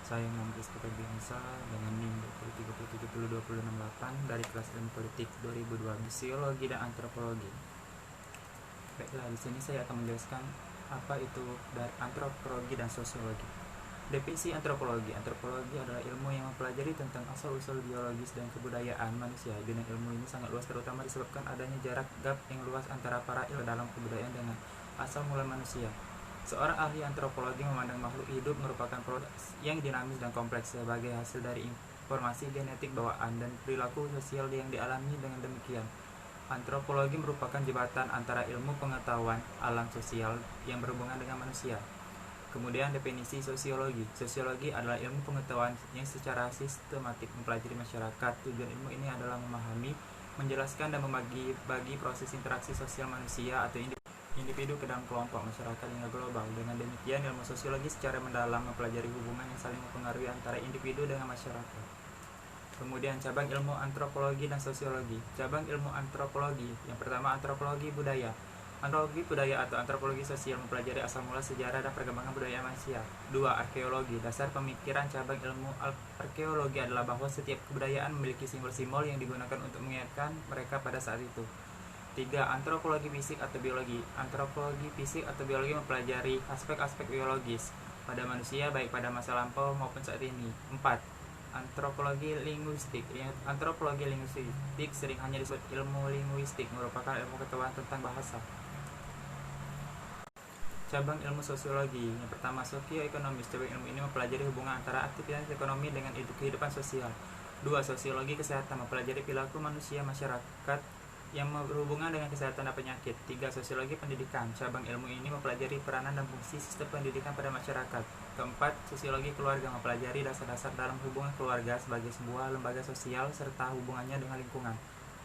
Saya Muhammad Rizky Biansa dengan NIM 2030702068 dari kelas ilmu politik 2002 Sosiologi dan Antropologi. Baiklah, di sini saya akan menjelaskan apa itu dari antropologi dan sosiologi. Definisi antropologi. Antropologi adalah ilmu yang mempelajari tentang asal-usul biologis dan kebudayaan manusia. Bidang ilmu ini sangat luas terutama disebabkan adanya jarak gap yang luas antara para ilmu dalam kebudayaan dengan asal mula manusia. Seorang ahli antropologi memandang makhluk hidup merupakan produk yang dinamis dan kompleks sebagai hasil dari informasi genetik bawaan dan perilaku sosial yang dialami. Dengan demikian, antropologi merupakan jembatan antara ilmu pengetahuan alam sosial yang berhubungan dengan manusia. Kemudian definisi sosiologi. Sosiologi adalah ilmu pengetahuan yang secara sistematik mempelajari masyarakat. Tujuan ilmu ini adalah memahami, menjelaskan, dan membagi proses interaksi sosial manusia atau individu ke dalam kelompok masyarakat hingga global. Dengan demikian, ilmu sosiologi secara mendalam mempelajari hubungan yang saling mempengaruhi antara individu dengan masyarakat. Kemudian cabang ilmu antropologi dan sosiologi. Cabang ilmu antropologi. Yang pertama, antropologi budaya. Antropologi budaya atau antropologi sosial mempelajari asal mula sejarah dan perkembangan budaya manusia. 2. Arkeologi. Dasar pemikiran cabang ilmu arkeologi adalah bahwa setiap kebudayaan memiliki simbol-simbol yang digunakan untuk mengingatkan mereka pada saat itu. 3. Antropologi fisik atau biologi. Antropologi fisik atau biologi mempelajari aspek-aspek biologis pada manusia baik pada masa lampau maupun saat ini. 4. Antropologi linguistik. Antropologi linguistik sering hanya disebut ilmu linguistik, merupakan ilmu pengetahuan tentang bahasa. Cabang ilmu sosiologi. Yang pertama, sosioekonomis. Cabang ilmu ini mempelajari hubungan antara aktivitas ekonomi dengan kehidupan sosial. 2. Sosiologi kesehatan. Mempelajari perilaku manusia masyarakat yang berhubungan dengan kesehatan dan penyakit. 3. Sosiologi pendidikan. Cabang ilmu ini mempelajari peranan dan fungsi sistem pendidikan pada masyarakat. 4. Sosiologi keluarga. Mempelajari dasar-dasar dalam hubungan keluarga sebagai sebuah lembaga sosial serta hubungannya dengan lingkungan.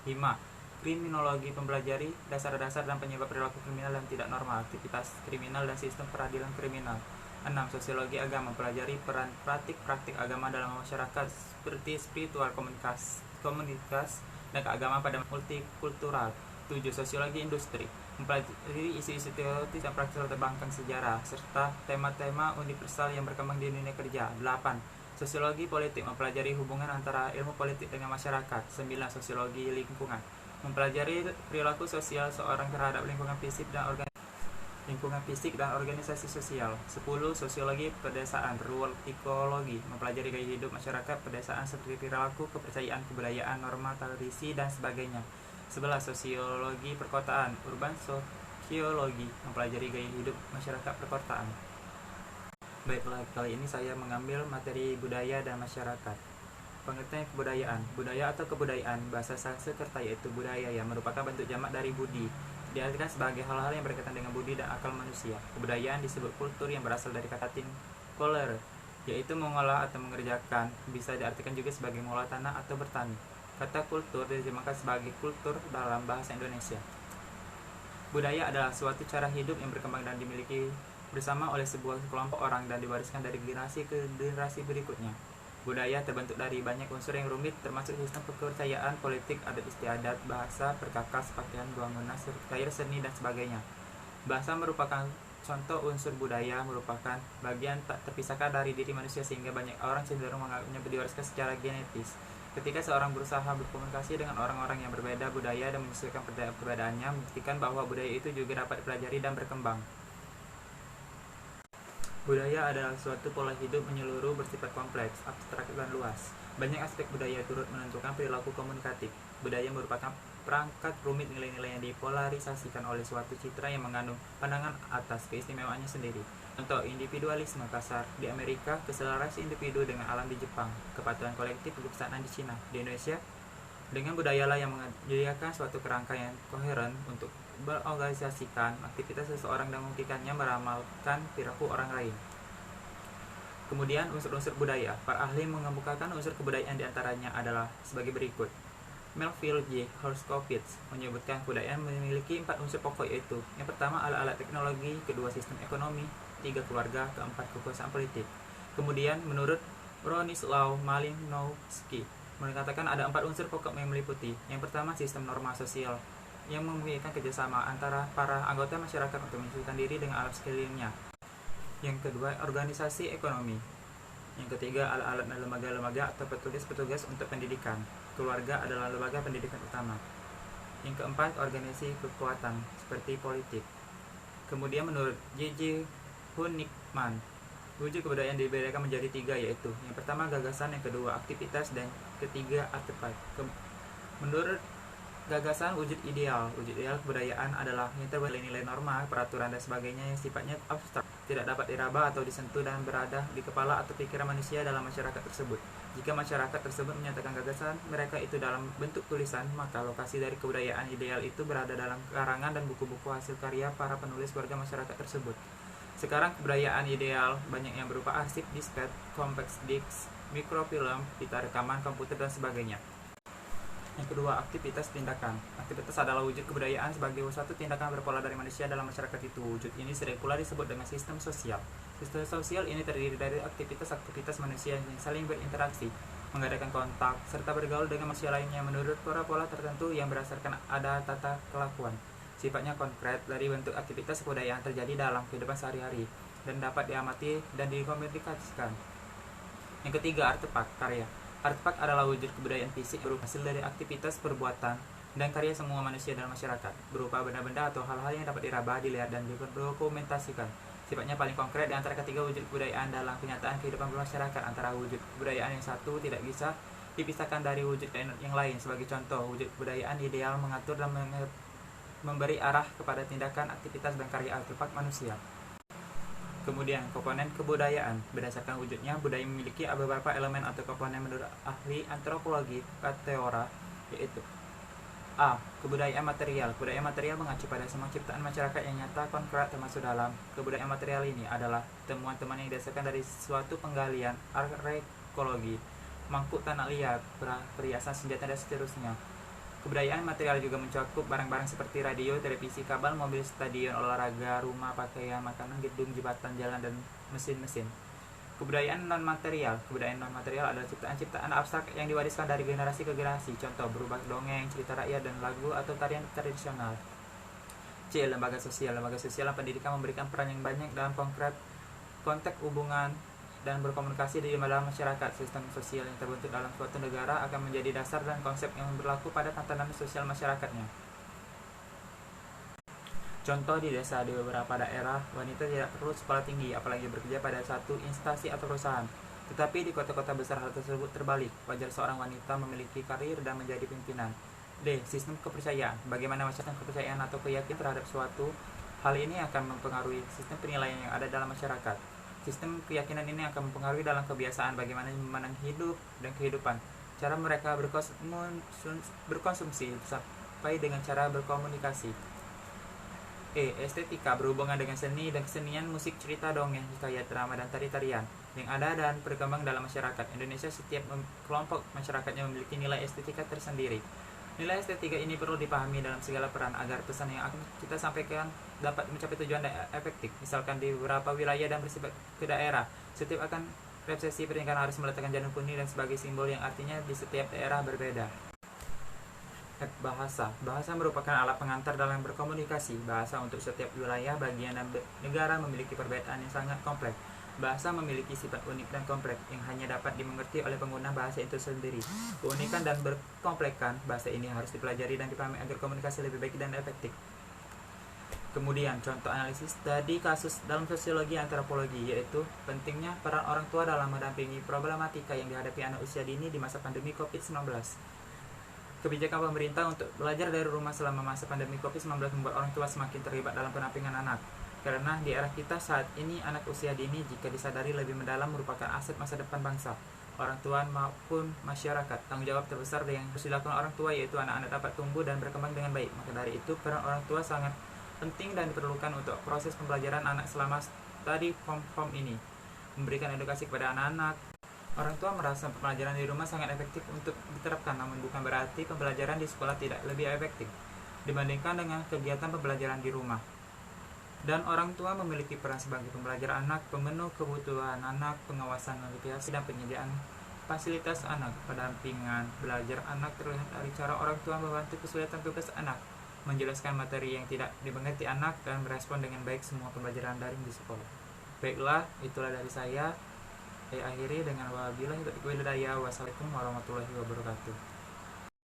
5. Kriminologi. Mempelajari dasar-dasar dan penyebab perilaku kriminal dan tidak normal, aktivitas kriminal dan sistem peradilan kriminal. 6. Sosiologi agama. Mempelajari peran praktik-praktik agama dalam masyarakat seperti spiritual, komunitas dan keagamaan pada multikultural. 7. Sosiologi industri. Mempelajari isu-isu teoritis dan praktis latar belakang sejarah serta tema-tema universal yang berkembang di dunia kerja. 8. Sosiologi politik. Mempelajari hubungan antara ilmu politik dengan masyarakat. 9. Sosiologi lingkungan. Mempelajari perilaku sosial seorang terhadap lingkungan fisik dan organisasi sosial. 10. Sosiologi pedesaan, rural ekologi. Mempelajari gaya hidup masyarakat pedesaan seperti perilaku, kepercayaan, kebudayaan, norma, tradisi, dan sebagainya. 11. Sosiologi perkotaan, urban sosiologi. Mempelajari gaya hidup masyarakat perkotaan. Baiklah, kali ini saya mengambil materi budaya dan masyarakat. Pengertian kebudayaan. Budaya atau kebudayaan bahasa Sanskerta yaitu budaya yang merupakan bentuk jamak dari budi. Diartikan sebagai hal-hal yang berkaitan dengan budi dan akal manusia. Kebudayaan disebut kultur yang berasal dari kata Latin colere, yaitu mengolah atau mengerjakan. Bisa diartikan juga sebagai mengolah tanah atau bertani. Kata kultur diterjemahkan sebagai kultur dalam bahasa Indonesia. Budaya adalah suatu cara hidup yang berkembang dan dimiliki bersama oleh sebuah kelompok orang dan diwariskan dari generasi ke generasi berikutnya. Budaya terbentuk dari banyak unsur yang rumit, termasuk sistem kepercayaan, politik, adat istiadat, bahasa, perkakas, pakaian, bangunan, serta seni, dan sebagainya. Bahasa merupakan contoh unsur budaya, merupakan bagian tak terpisahkan dari diri manusia sehingga banyak orang cenderung menganggapnya diwariskan secara genetis. Ketika seorang berusaha berkomunikasi dengan orang-orang yang berbeda budaya dan menyesuaikan perbedaannya, membuktikan bahwa budaya itu juga dapat dipelajari dan berkembang. Budaya adalah suatu pola hidup menyeluruh bersifat kompleks, abstrak, dan luas. Banyak aspek budaya turut menentukan perilaku komunikatif. Budaya merupakan perangkat rumit nilai-nilai yang dipolarisasikan oleh suatu citra yang mengandung pandangan atas keistimewaannya sendiri. Contoh, individualisme kasar di Amerika, keselarasan individu dengan alam di Jepang, kepatuhan kolektif, kebijaksanaan di Cina. Di Indonesia, dengan budayalah yang menyediakan suatu kerangka yang koheren untuk berorganisasikan aktivitas seseorang dan memungkinkannya meramalkan perilaku orang lain. Kemudian unsur-unsur budaya. Para ahli mengemukakan unsur kebudayaan diantaranya adalah sebagai berikut. Melville J. Horowitz menyebutkan kebudayaan memiliki 4 unsur pokok yaitu: yang pertama alat-alat teknologi, kedua sistem ekonomi, 3 keluarga, keempat kekuasaan politik. Kemudian menurut Bronislaw Malinowski mengatakan ada 4 unsur pokok yang meliputi: yang pertama sistem norma sosial yang memungkinkan kerjasama antara para anggota masyarakat untuk menyesuaikan diri dengan alam sekelilingnya. Yang kedua, organisasi ekonomi Yang ketiga, alat-alat dan lembaga-lembaga atau petugas-petugas untuk pendidikan. Keluarga adalah lembaga pendidikan utama. Yang keempat, organisasi kekuatan seperti politik. Kemudian menurut J.J. Hunnikman, wujud kebudayaan dibedakan menjadi tiga, yaitu yang pertama gagasan, yang kedua aktivitas, dan ketiga artefak. Menurut gagasan, wujud ideal kebudayaan adalah yang terbentuk nilai norma, peraturan, dan sebagainya yang sifatnya abstrak, tidak dapat diraba atau disentuh dan berada di kepala atau pikiran manusia dalam masyarakat tersebut. Jika masyarakat tersebut menyatakan gagasan mereka itu dalam bentuk tulisan, maka lokasi dari kebudayaan ideal itu berada dalam karangan dan buku-buku hasil karya para penulis warga masyarakat tersebut. Sekarang kebudayaan ideal banyak yang berupa arsip, disket, compact disc, mikrofilm, pita rekaman, komputer, dan sebagainya. Yang kedua, aktivitas tindakan. Aktivitas adalah wujud kebudayaan sebagai suatu tindakan berpola dari manusia dalam masyarakat itu. Wujud ini sering pula disebut dengan sistem sosial. Sistem sosial ini terdiri dari aktivitas-aktivitas manusia yang saling berinteraksi, mengadakan kontak, serta bergaul dengan manusia lainnya menurut pola-pola tertentu yang berdasarkan ada tata kelakuan. Sifatnya konkret dari bentuk aktivitas kebudayaan terjadi dalam kehidupan sehari-hari dan dapat diamati dan dikomunikasikan. Yang ketiga, artefak karya. Artefak adalah wujud kebudayaan fisik berupa hasil dari aktivitas, perbuatan, dan karya semua manusia dalam masyarakat, berupa benda-benda atau hal-hal yang dapat diraba, dilihat, dan didokumentasikan. Sifatnya paling konkret di antara ketiga wujud kebudayaan dalam kenyataan kehidupan bermasyarakat. Antara wujud kebudayaan yang satu tidak bisa dipisahkan dari wujud yang lain. Sebagai contoh, wujud kebudayaan ideal mengatur dan memberi arah kepada tindakan, aktivitas, dan karya artefak manusia. Kemudian, komponen kebudayaan. Berdasarkan wujudnya, budaya memiliki beberapa elemen atau komponen menurut ahli antropologi Kateora, yaitu A. Kebudayaan material. Kebudayaan material mengacu pada semua ciptaan masyarakat yang nyata, konkret, termasuk dalam kebudayaan material ini adalah temuan-temuan yang didasarkan dari suatu penggalian arkeologi, mangkuk tanah liat, perhiasan senjata, dan seterusnya. Kebudayaan material juga mencakup barang-barang seperti radio, televisi, kabel, mobil, stadion, olahraga, rumah, pakaian, makanan, gedung, jembatan, jalan, dan mesin-mesin. Kebudayaan non-material. Kebudayaan non-material adalah ciptaan-ciptaan abstrak yang diwariskan dari generasi ke generasi. Contoh berupa dongeng, cerita rakyat, dan lagu atau tarian tradisional. C. Lembaga sosial. Lembaga sosial dan pendidikan memberikan peran yang banyak dalam konteks hubungan dan berkomunikasi di dalam masyarakat. Sistem sosial yang terbentuk dalam suatu negara akan menjadi dasar dan konsep yang berlaku pada tatanan sosial masyarakatnya. Contoh, di desa di beberapa daerah, wanita tidak perlu sekolah tinggi, apalagi bekerja pada satu instansi atau perusahaan. Tetapi di kota-kota besar hal tersebut terbalik. Wajar seorang wanita memiliki karir dan menjadi pimpinan. D. Sistem kepercayaan. Bagaimana masyarakat kepercayaan atau keyakinan terhadap suatu hal ini akan mempengaruhi sistem penilaian yang ada dalam masyarakat. Sistem keyakinan ini akan mempengaruhi dalam kebiasaan bagaimana memandang hidup dan kehidupan, cara mereka berkonsumsi, sampai dengan cara berkomunikasi. E. Estetika. Berhubungan dengan seni dan kesenian, musik, cerita, dongeng, hikayat, drama, dan tari-tarian yang ada dan berkembang dalam masyarakat Indonesia. Setiap kelompok masyarakatnya memiliki nilai estetika tersendiri. Nilai estetika ini perlu dipahami dalam segala peran agar pesan yang akan kita sampaikan dapat mencapai tujuan efektif. Misalkan di beberapa wilayah dan bersifat ke daerah, setiap akan resepsi pernikahan harus meletakkan janur kuning dan sebagai simbol yang artinya di setiap daerah berbeda. F. Bahasa. Bahasa merupakan alat pengantar dalam berkomunikasi. Bahasa untuk setiap wilayah, bagian, dan negara memiliki perbedaan yang sangat kompleks. Bahasa memiliki sifat unik dan kompleks yang hanya dapat dimengerti oleh pengguna bahasa itu sendiri. Keunikan dan berkompleksan bahasa ini harus dipelajari dan dipahami agar komunikasi lebih baik dan efektif. Kemudian, contoh analisis tadi kasus dalam sosiologi antropologi, yaitu pentingnya peran orang tua dalam mendampingi problematika yang dihadapi anak usia dini di masa pandemi COVID-19. Kebijakan pemerintah untuk belajar dari rumah selama masa pandemi COVID-19 membuat orang tua semakin terlibat dalam pendampingan anak. Karena di era kita saat ini, anak usia dini jika disadari lebih mendalam merupakan aset masa depan bangsa, orang tua maupun masyarakat. Tanggung jawab terbesar yang harus dilakukan orang tua yaitu anak-anak dapat tumbuh dan berkembang dengan baik. Maka dari itu, peran orang tua sangat penting dan diperlukan untuk proses pembelajaran anak selama study from home ini. Memberikan edukasi kepada anak-anak. Orang tua merasa pembelajaran di rumah sangat efektif untuk diterapkan, namun bukan berarti pembelajaran di sekolah tidak lebih efektif dibandingkan dengan kegiatan pembelajaran di rumah. Dan orang tua memiliki peran sebagai pembelajar anak, pemenuh kebutuhan anak, pengawasan motivasi, dan penyediaan fasilitas anak. Pendampingan belajar anak terlihat dari cara orang tua membantu kesulitan tugas anak, menjelaskan materi yang tidak dimengerti anak, dan merespon dengan baik semua pembelajaran daring di sekolah. Baiklah, itulah dari saya. Saya akhiri dengan wabillahi taufiq wal hidayah. Wassalamualaikum warahmatullahi wabarakatuh.